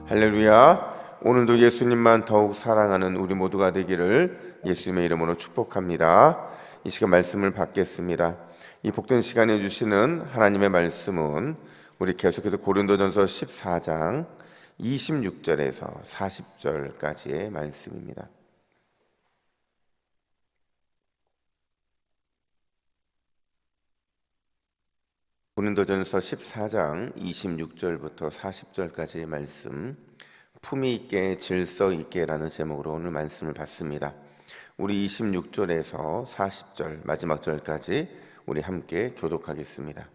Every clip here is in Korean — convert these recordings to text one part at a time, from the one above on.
할렐루야. 오늘도 예수님만 더욱 사랑하는 우리 모두가 되기를 예수님의 이름으로 축복합니다. 이 시간 말씀을 받겠습니다. 이 복된 시간에 주시는 하나님의 말씀은 우리 계속해서 고린도전서 14장 26절에서 40절까지의 말씀입니다. 고린도전서 14장 26절부터 40절까지의 말씀, 품위 있게 질서 있게라는 제목으로 오늘 말씀을 받습니다. 우리 26절에서 40절 마지막 절까지 우리 함께 교독하겠습니다.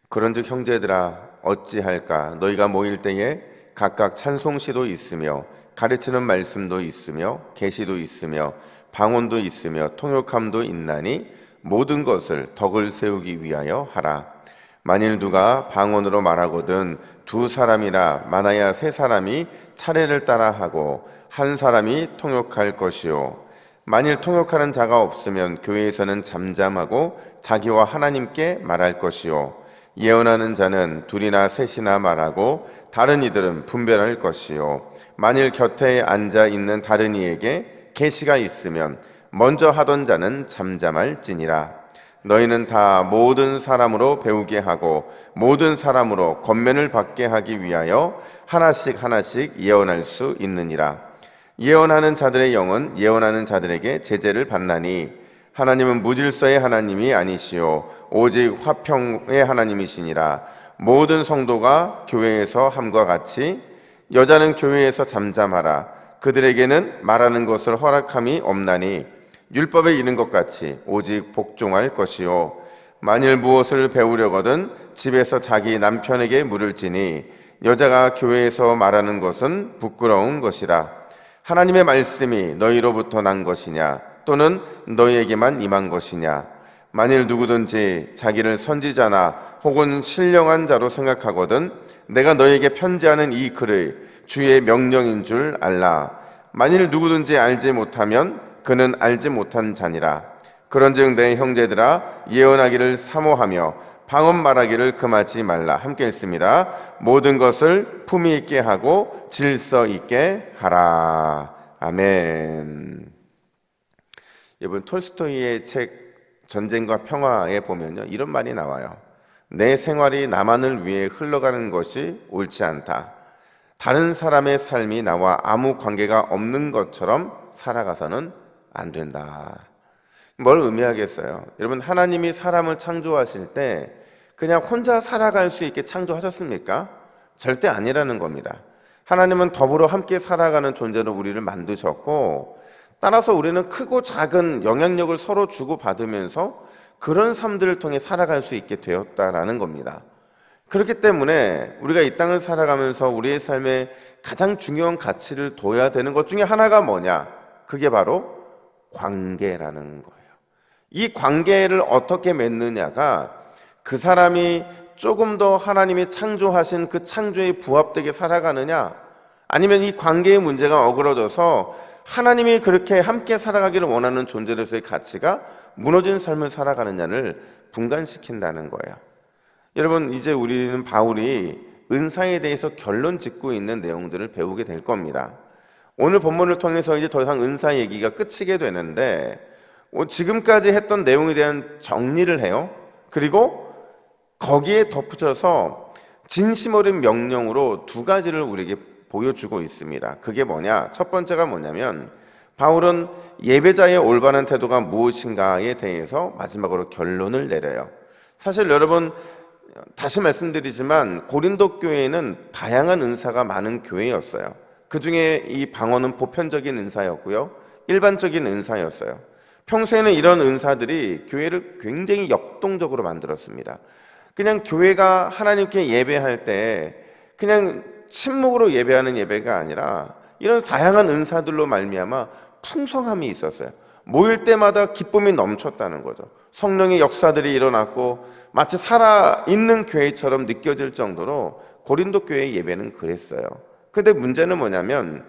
그런즉 형제들아 어찌할까? 너희가 모일 때에 각각 찬송시도 있으며 가르치는 말씀도 있으며 계시도 있으며 방언도 있으며 통역함도 있나니 모든 것을 덕을 세우기 위하여 하라. 만일 누가 방언으로 말하거든 두 사람이나 많아야 세 사람이 차례를 따라 하고 한 사람이 통역할 것이요 만일 통역하는 자가 없으면 교회에서는 잠잠하고 자기와 하나님께 말할 것이요 예언하는 자는 둘이나 셋이나 말하고 다른 이들은 분별할 것이요 만일 곁에 앉아 있는 다른 이에게 계시가 있으면 먼저 하던 자는 잠잠할지니라. 너희는 다 모든 사람으로 배우게 하고 모든 사람으로 권면을 받게 하기 위하여 하나씩 하나씩 예언할 수 있느니라. 예언하는 자들의 영은 예언하는 자들에게 제재를 받나니 하나님은 무질서의 하나님이 아니시오 오직 화평의 하나님이시니라. 모든 성도가 교회에서 함과 같이 여자는 교회에서 잠잠하라. 그들에게는 말하는 것을 허락함이 없나니 율법에 이른 것 같이 오직 복종할 것이요 만일 무엇을 배우려거든 집에서 자기 남편에게 물을지니 여자가 교회에서 말하는 것은 부끄러운 것이라. 하나님의 말씀이 너희로부터 난 것이냐 또는 너희에게만 임한 것이냐. 만일 누구든지 자기를 선지자나 혹은 신령한 자로 생각하거든 내가 너희에게 편지하는 이 글을 주의 명령인 줄 알라. 만일 누구든지 알지 못하면 그는 알지 못한 자니라. 그런즉 내 형제들아 예언하기를 사모하며 방언 말하기를 금하지 말라. 함께 읽습니다. 모든 것을 품위 있게 하고 질서 있게 하라. 아멘. 여러분 톨스토이의 책 전쟁과 평화에 보면요 이런 말이 나와요. 내 생활이 나만을 위해 흘러가는 것이 옳지 않다. 다른 사람의 삶이 나와 아무 관계가 없는 것처럼 살아가서는 안 된다. 뭘 의미하겠어요? 여러분 하나님이 사람을 창조하실 때 그냥 혼자 살아갈 수 있게 창조하셨습니까? 절대 아니라는 겁니다. 하나님은 더불어 함께 살아가는 존재로 우리를 만드셨고 따라서 우리는 크고 작은 영향력을 서로 주고받으면서 그런 삶들을 통해 살아갈 수 있게 되었다라는 겁니다. 그렇기 때문에 우리가 이 땅을 살아가면서 우리의 삶에 가장 중요한 가치를 둬야 되는 것 중에 하나가 뭐냐? 그게 바로 관계라는 거예요. 이 관계를 어떻게 맺느냐가 그 사람이 조금 더 하나님이 창조하신 그 창조에 부합되게 살아가느냐 아니면 이 관계의 문제가 어그러져서 하나님이 그렇게 함께 살아가기를 원하는 존재로서의 가치가 무너진 삶을 살아가느냐를 분간시킨다는 거예요. 여러분 이제 우리는 바울이 은사에 대해서 결론 짓고 있는 내용들을 배우게 될 겁니다. 오늘 본문을 통해서 이제 더 이상 은사 얘기가 끝이게 되는데 지금까지 했던 내용에 대한 정리를 해요. 그리고 거기에 덧붙여서 진심 어린 명령으로 두 가지를 우리에게 보여주고 있습니다. 그게 뭐냐? 첫 번째가 뭐냐면 바울은 예배자의 올바른 태도가 무엇인가에 대해서 마지막으로 결론을 내려요. 사실 여러분 다시 말씀드리지만 고린도 교회는 다양한 은사가 많은 교회였어요. 그 중에 이 방언은 보편적인 은사였고요. 일반적인 은사였어요. 평소에는 이런 은사들이 교회를 굉장히 역동적으로 만들었습니다. 그냥 교회가 하나님께 예배할 때 그냥 침묵으로 예배하는 예배가 아니라 이런 다양한 은사들로 말미암아 풍성함이 있었어요. 모일 때마다 기쁨이 넘쳤다는 거죠. 성령의 역사들이 일어났고 마치 살아있는 교회처럼 느껴질 정도로 고린도 교회의 예배는 그랬어요. 근데 문제는 뭐냐면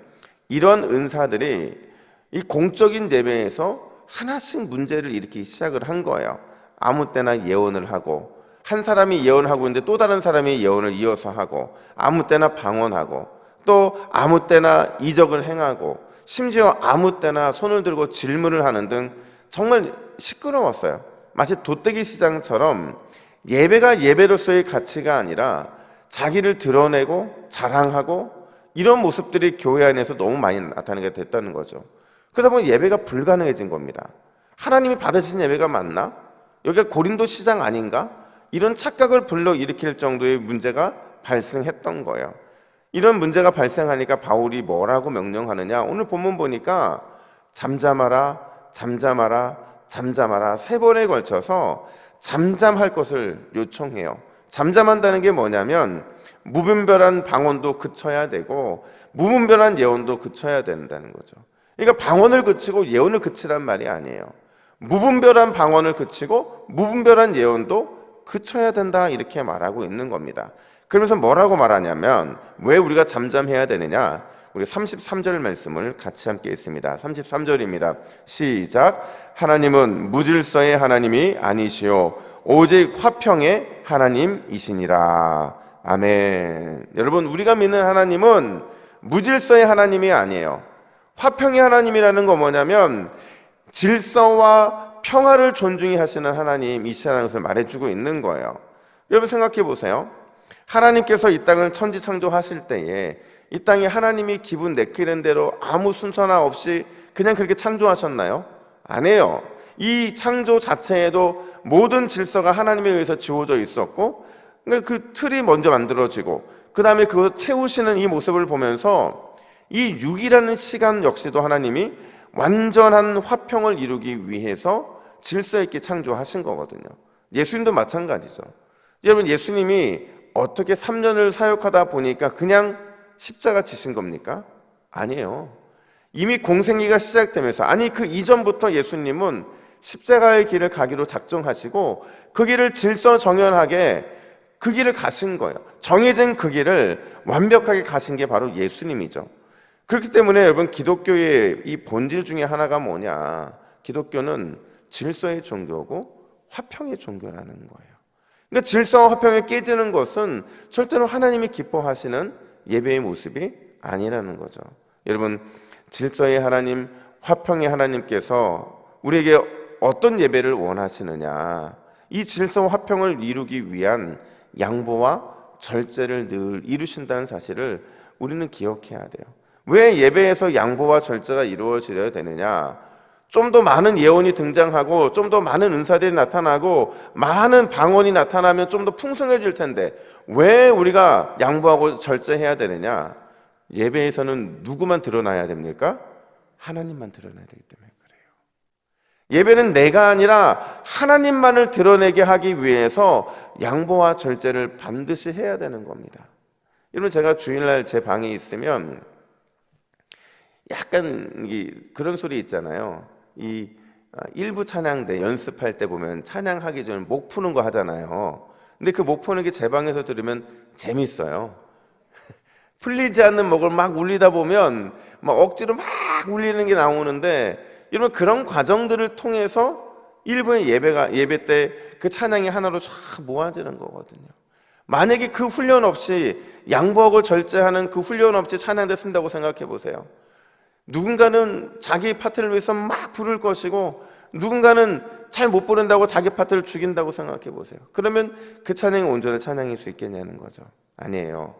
이런 은사들이 이 공적인 예배에서 하나씩 문제를 일으키기 시작을 한 거예요. 아무 때나 예언을 하고 한 사람이 예언하고 있는데 또 다른 사람이 예언을 이어서 하고 아무 때나 방언하고 또 아무 때나 이적을 행하고 심지어 아무 때나 손을 들고 질문을 하는 등 정말 시끄러웠어요. 마치 돗대기 시장처럼 예배가 예배로서의 가치가 아니라 자기를 드러내고 자랑하고 이런 모습들이 교회 안에서 너무 많이 나타나게 됐다는 거죠. 그러다 보니 예배가 불가능해진 겁니다. 하나님이 받으신 예배가 맞나? 여기가 고린도 시장 아닌가? 이런 착각을 불러일으킬 정도의 문제가 발생했던 거예요. 이런 문제가 발생하니까 바울이 뭐라고 명령하느냐? 오늘 본문 보니까 잠잠하라, 잠잠하라, 잠잠하라 3번에 걸쳐서 잠잠할 것을 요청해요. 잠잠한다는 게 뭐냐면 무분별한 방언도 그쳐야 되고 무분별한 예언도 그쳐야 된다는 거죠. 그러니까 방언을 그치고 예언을 그치란 말이 아니에요. 무분별한 방언을 그치고 무분별한 예언도 그쳐야 된다 이렇게 말하고 있는 겁니다. 그러면서 뭐라고 말하냐면 왜 우리가 잠잠해야 되느냐? 우리 33절 말씀을 같이 함께 읽습니다. 33절입니다. 시작. 하나님은 무질서의 하나님이 아니시오 오직 화평의 하나님이시니라. 아멘. 여러분, 우리가 믿는 하나님은 무질서의 하나님이 아니에요. 화평의 하나님이라는 건 뭐냐면 질서와 평화를 존중히 하시는 하나님이시라는 것을 말해주고 있는 거예요. 여러분 생각해 보세요. 하나님께서 이 땅을 천지 창조하실 때에 이 땅에 하나님이 기분 내키는 대로 아무 순서나 없이 그냥 그렇게 창조하셨나요? 아니에요. 이 창조 자체에도 모든 질서가 하나님에 의해서 지어져 있었고 그러니까 그 틀이 먼저 만들어지고 그 다음에 그걸 채우시는 이 모습을 보면서 이 6이라는 시간 역시도 하나님이 완전한 화평을 이루기 위해서 질서 있게 창조하신 거거든요. 예수님도 마찬가지죠. 여러분, 예수님이 어떻게 3년을 사역하다 보니까 그냥 십자가 지신 겁니까? 아니에요. 이미 공생애가 시작되면서 아니 그 이전부터 예수님은 십자가의 길을 가기로 작정하시고 그 길을 질서정연하게 그 길을 가신 거예요. 정해진 그 길을 완벽하게 가신 게 바로 예수님이죠. 그렇기 때문에 여러분 기독교의 이 본질 중에 하나가 뭐냐? 기독교는 질서의 종교고 화평의 종교라는 거예요. 그러니까 질서와 화평이 깨지는 것은 절대로 하나님이 기뻐하시는 예배의 모습이 아니라는 거죠. 여러분, 질서의 하나님, 화평의 하나님께서 우리에게 어떤 예배를 원하시느냐? 이 질서와 화평을 이루기 위한 양보와 절제를 늘 이루신다는 사실을 우리는 기억해야 돼요. 왜 예배에서 양보와 절제가 이루어져야 되느냐? 좀 더 많은 예언이 등장하고 좀 더 많은 은사들이 나타나고 많은 방언이 나타나면 좀 더 풍성해질 텐데 왜 우리가 양보하고 절제해야 되느냐? 예배에서는 누구만 드러나야 됩니까? 하나님만 드러나야 되기 때문에 그래요. 예배는 내가 아니라 하나님만을 드러내게 하기 위해서 양보와 절제를 반드시 해야 되는 겁니다. 여러분, 제가 주일날 제 방에 있으면 약간 그런 소리 있잖아요. 이 일부 찬양대 연습할 때 보면 찬양하기 전에 목 푸는 거 하잖아요. 근데 그 목 푸는 게 제 방에서 들으면 재밌어요. 풀리지 않는 목을 막 울리다 보면 막 억지로 막 울리는 게 나오는데 여러분 그런 과정들을 통해서 일부의 예배 때 그 찬양이 하나로 쫙 모아지는 거거든요. 만약에 그 훈련 없이 양보하고 절제하는 그 훈련 없이 찬양대 쓴다고 생각해 보세요. 누군가는 자기 파트를 위해서 막 부를 것이고 누군가는 잘 못 부른다고 자기 파트를 죽인다고 생각해 보세요. 그러면 그 찬양이 온전한 찬양일 수 있겠냐는 거죠. 아니에요.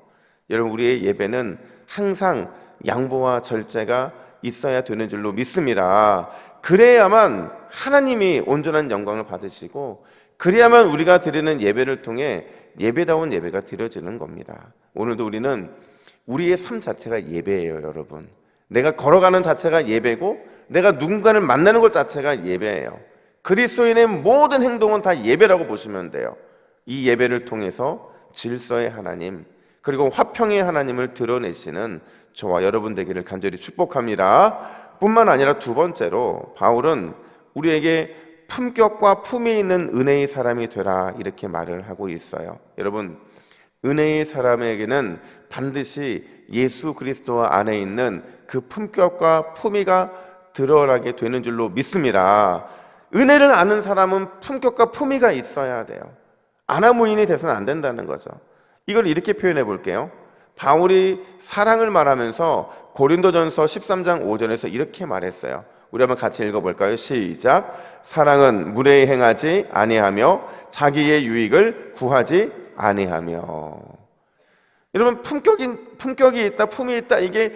여러분, 우리의 예배는 항상 양보와 절제가 있어야 되는 줄로 믿습니다. 그래야만 하나님이 온전한 영광을 받으시고 그래야만 우리가 드리는 예배를 통해 예배다운 예배가 드려지는 겁니다. 오늘도 우리는 우리의 삶 자체가 예배예요, 여러분. 내가 걸어가는 자체가 예배고 내가 누군가를 만나는 것 자체가 예배예요. 그리스도인의 모든 행동은 다 예배라고 보시면 돼요. 이 예배를 통해서 질서의 하나님 그리고 화평의 하나님을 드러내시는 저와 여러분 되기를 간절히 축복합니다. 뿐만 아니라 두 번째로 바울은 우리에게 품격과 품이 있는 은혜의 사람이 되라 이렇게 말을 하고 있어요. 여러분, 은혜의 사람에게는 반드시 예수 그리스도 안에 있는 그 품격과 품위가 드러나게 되는 줄로 믿습니다. 은혜를 아는 사람은 품격과 품위가 있어야 돼요. 아나무인이 돼서는 안 된다는 거죠. 이걸 이렇게 표현해 볼게요. 바울이 사랑을 말하면서 고린도전서 13장 5절에서 이렇게 말했어요. 우리 한번 같이 읽어볼까요? 시작. 사랑은 무례히 행하지 아니하며 자기의 유익을 구하지 아니하며. 여러분, 품격이 있다, 품이 있다, 이게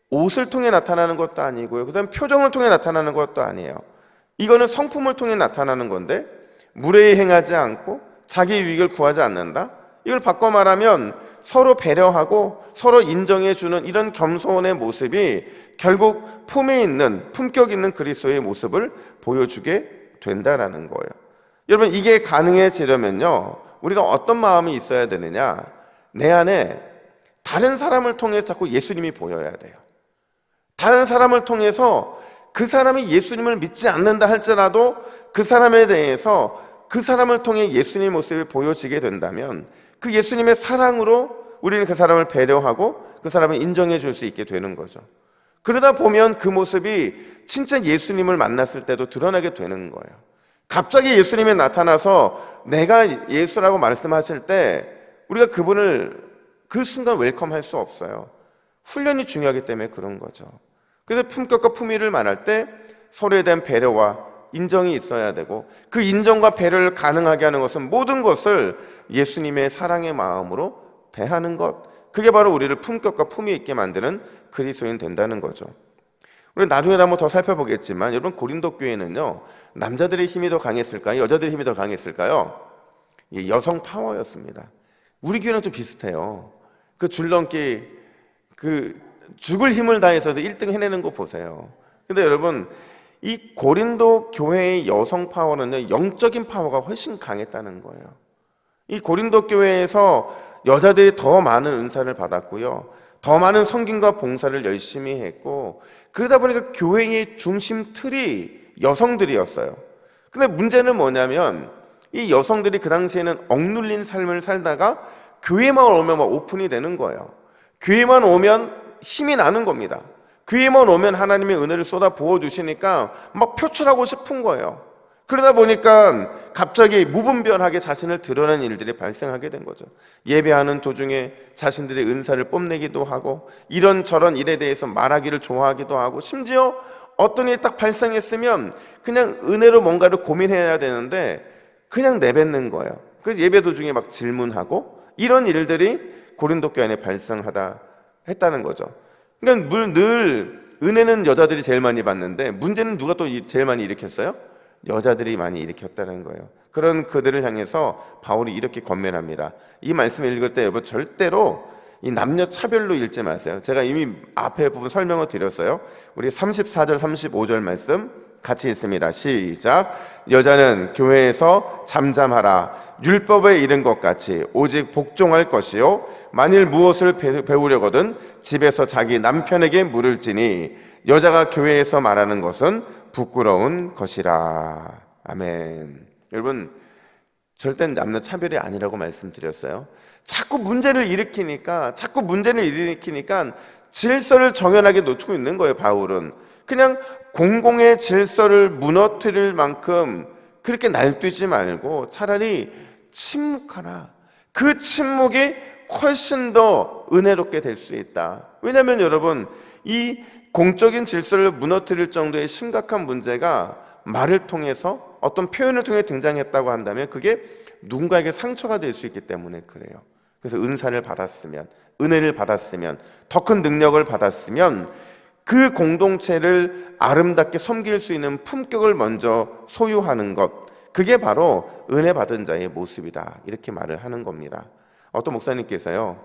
옷을 통해 나타나는 것도 아니고요, 그 다음 표정을 통해 나타나는 것도 아니에요. 이거는 성품을 통해 나타나는 건데, 무례히 행하지 않고 자기 유익을 구하지 않는다? 이걸 바꿔 말하면 서로 배려하고 서로 인정해주는 이런 겸손의 모습이 결국 품에 있는, 품격 있는 그리스도의 모습을 보여주게 된다라는 거예요. 여러분, 이게 가능해지려면요, 우리가 어떤 마음이 있어야 되느냐? 내 안에 다른 사람을 통해서 자꾸 예수님이 보여야 돼요. 다른 사람을 통해서 그 사람이 예수님을 믿지 않는다 할지라도 그 사람에 대해서 그 사람을 통해 예수님의 모습이 보여지게 된다면 그 예수님의 사랑으로 우리는 그 사람을 배려하고 그 사람을 인정해 줄 수 있게 되는 거죠. 그러다 보면 그 모습이 진짜 예수님을 만났을 때도 드러나게 되는 거예요. 갑자기 예수님이 나타나서 내가 예수라고 말씀하실 때 우리가 그분을 그 순간 웰컴할 수 없어요. 훈련이 중요하기 때문에 그런 거죠. 그래서 품격과 품위를 말할 때 서로에 대한 배려와 인정이 있어야 되고, 그 인정과 배려를 가능하게 하는 것은 모든 것을 예수님의 사랑의 마음으로 대하는 것, 그게 바로 우리를 품격과 품위 있게 만드는 그리스도인 된다는 거죠. 우리 나중에 한번 더 살펴보겠지만, 여러분, 고린도 교회는요, 남자들의 힘이 더 강했을까요? 여자들의 힘이 더 강했을까요? 여성 파워였습니다. 우리 교회는 좀 비슷해요. 그 줄넘기, 죽을 힘을 다해서도 1등 해내는 거 보세요. 근데 여러분, 이 고린도 교회의 여성 파워는요, 영적인 파워가 훨씬 강했다는 거예요. 이 고린도 교회에서 여자들이 더 많은 은사를 받았고요, 더 많은 섬김과 봉사를 열심히 했고, 그러다 보니까 교회의 중심 틀이 여성들이었어요. 근데 문제는 뭐냐면, 이 여성들이 그 당시에는 억눌린 삶을 살다가 교회만 오면 막 오픈이 되는 거예요. 교회만 오면 힘이 나는 겁니다. 교회만 오면 하나님의 은혜를 쏟아 부어주시니까 막 표출하고 싶은 거예요. 그러다 보니까 갑자기 무분별하게 자신을 드러내는 일들이 발생하게 된 거죠. 예배하는 도중에 자신들의 은사를 뽐내기도 하고, 이런저런 일에 대해서 말하기를 좋아하기도 하고, 심지어 어떤 일이 딱 발생했으면 그냥 은혜로 뭔가를 고민해야 되는데 그냥 내뱉는 거예요. 그래서 예배 도중에 막 질문하고, 이런 일들이 고린도 교회 안에 발생하다 했다는 거죠. 그러니까 늘 은혜는 여자들이 제일 많이 받는데 문제는 누가 또 제일 많이 일으켰어요? 여자들이 많이 일으켰다는 거예요. 그런 그들을 향해서 바울이 이렇게 권면합니다. 이 말씀을 읽을 때 여러분, 절대로 이 남녀 차별로 읽지 마세요. 제가 이미 앞에 부분 설명을 드렸어요. 우리 34절 35절 말씀 같이 읽습니다. 시작. 여자는 교회에서 잠잠하라. 율법에 이른 것 같이 오직 복종할 것이요, 만일 무엇을 배우려거든 집에서 자기 남편에게 물을지니 여자가 교회에서 말하는 것은 부끄러운 것이라. 아멘. 여러분, 절대 남녀 차별이 아니라고 말씀드렸어요. 자꾸 문제를 일으키니까 질서를 정연하게 놓치고 있는 거예요. 바울은 그냥 공공의 질서를 무너뜨릴 만큼 그렇게 날뛰지 말고 차라리 침묵하라. 그 침묵이 훨씬 더 은혜롭게 될 수 있다. 왜냐하면 여러분, 이 공적인 질서를 무너뜨릴 정도의 심각한 문제가 말을 통해서, 어떤 표현을 통해 등장했다고 한다면 그게 누군가에게 상처가 될 수 있기 때문에 그래요. 그래서 은사를 받았으면, 은혜를 받았으면, 더 큰 능력을 받았으면 그 공동체를 아름답게 섬길 수 있는 품격을 먼저 소유하는 것, 그게 바로 은혜 받은 자의 모습이다, 이렇게 말을 하는 겁니다. 어떤 목사님께서요,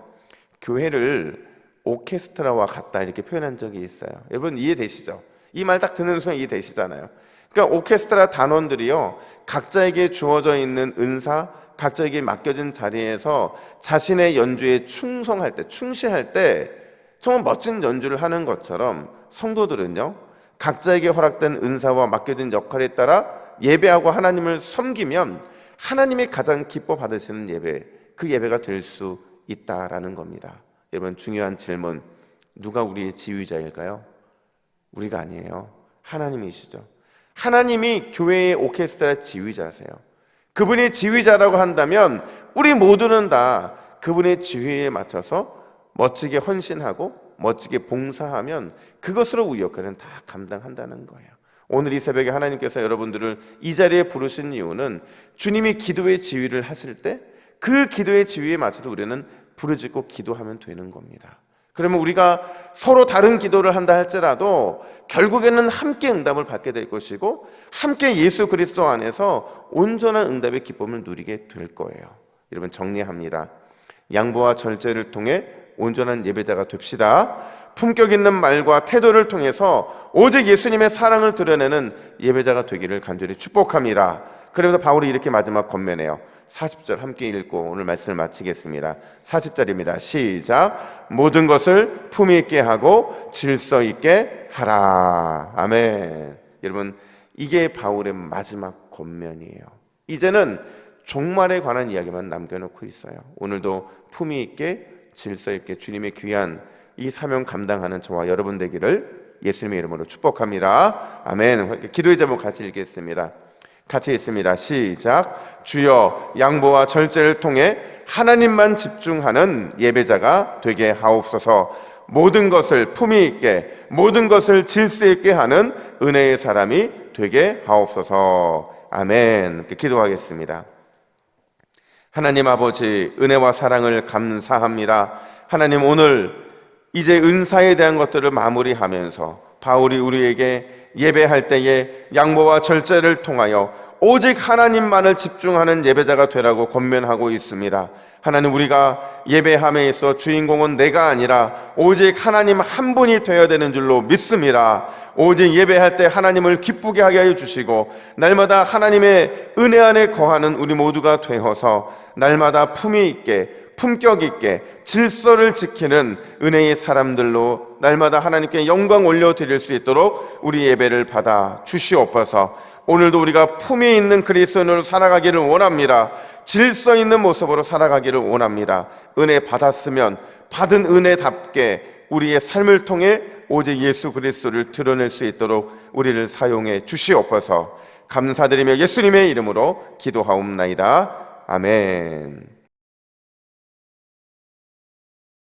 교회를 오케스트라와 같다 이렇게 표현한 적이 있어요. 여러분, 이해되시죠? 이 말 딱 듣는 순간 이해되시잖아요. 그러니까 오케스트라 단원들이요, 각자에게 주어져 있는 은사, 각자에게 맡겨진 자리에서 자신의 연주에 충성할 때, 충실할 때 정말 멋진 연주를 하는 것처럼, 성도들은요, 각자에게 허락된 은사와 맡겨진 역할에 따라 예배하고 하나님을 섬기면 하나님이 가장 기뻐 받으시는 예배, 그 예배가 될 수 있다라는 겁니다. 여러분, 중요한 질문, 누가 우리의 지휘자일까요? 우리가 아니에요. 하나님이시죠. 하나님이 교회의 오케스트라 지휘자세요. 그분이 지휘자라고 한다면 우리 모두는 다 그분의 지휘에 맞춰서 멋지게 헌신하고 멋지게 봉사하면 그것으로 우리 역할은 다 감당한다는 거예요. 오늘 이 새벽에 하나님께서 여러분들을 이 자리에 부르신 이유는 주님이 기도의 지휘를 하실 때 그 기도의 지휘에 맞춰서 우리는 부르짖고 기도하면 되는 겁니다. 그러면 우리가 서로 다른 기도를 한다 할지라도 결국에는 함께 응답을 받게 될 것이고 함께 예수 그리스도 안에서 온전한 응답의 기쁨을 누리게 될 거예요. 여러분 정리합니다. 양보와 절제를 통해 온전한 예배자가 됩시다. 품격 있는 말과 태도를 통해서 오직 예수님의 사랑을 드러내는 예배자가 되기를 간절히 축복합니다. 그래서 바울이 이렇게 마지막 권면해요. 40절 함께 읽고 오늘 말씀을 마치겠습니다. 40절입니다. 시작. 모든 것을 품위 있게 하고 질서 있게 하라. 아멘. 여러분 이게 바울의 마지막 권면이에요. 이제는 종말에 관한 이야기만 남겨놓고 있어요. 오늘도 품위 있게 질서 있게 주님의 귀한 이 사명 감당하는 저와 여러분 되기를 예수님의 이름으로 축복합니다. 아멘. 기도의 제목 같이 읽겠습니다. 같이 읽습니다. 시작. 주여 양보와 절제를 통해 하나님만 집중하는 예배자가 되게 하옵소서. 모든 것을 품위 있게 모든 것을 질서 있게 하는 은혜의 사람이 되게 하옵소서. 아멘. 기도하겠습니다. 하나님 아버지 은혜와 사랑을 감사합니다. 하나님 오늘 이제 은사에 대한 것들을 마무리하면서 바울이 우리에게 예배할 때에 양보와 절제를 통하여 오직 하나님만을 집중하는 예배자가 되라고 권면하고 있습니다. 하나님 우리가 예배함에 있어 주인공은 내가 아니라 오직 하나님 한 분이 되어야 되는 줄로 믿습니다. 오직 예배할 때 하나님을 기쁘게 하게 하여 주시고 날마다 하나님의 은혜 안에 거하는 우리 모두가 되어서 날마다 품위 있게 품격 있게 질서를 지키는 은혜의 사람들로 날마다 하나님께 영광 올려드릴 수 있도록 우리 예배를 받아 주시옵소서. 오늘도 우리가 품위 있는 그리스도인으로 살아가기를 원합니다. 질서 있는 모습으로 살아가기를 원합니다. 은혜 받았으면 받은 은혜답게 우리의 삶을 통해 오직 예수 그리스도를 드러낼 수 있도록 우리를 사용해 주시옵소서. 감사드리며 예수님의 이름으로 기도하옵나이다. 아멘.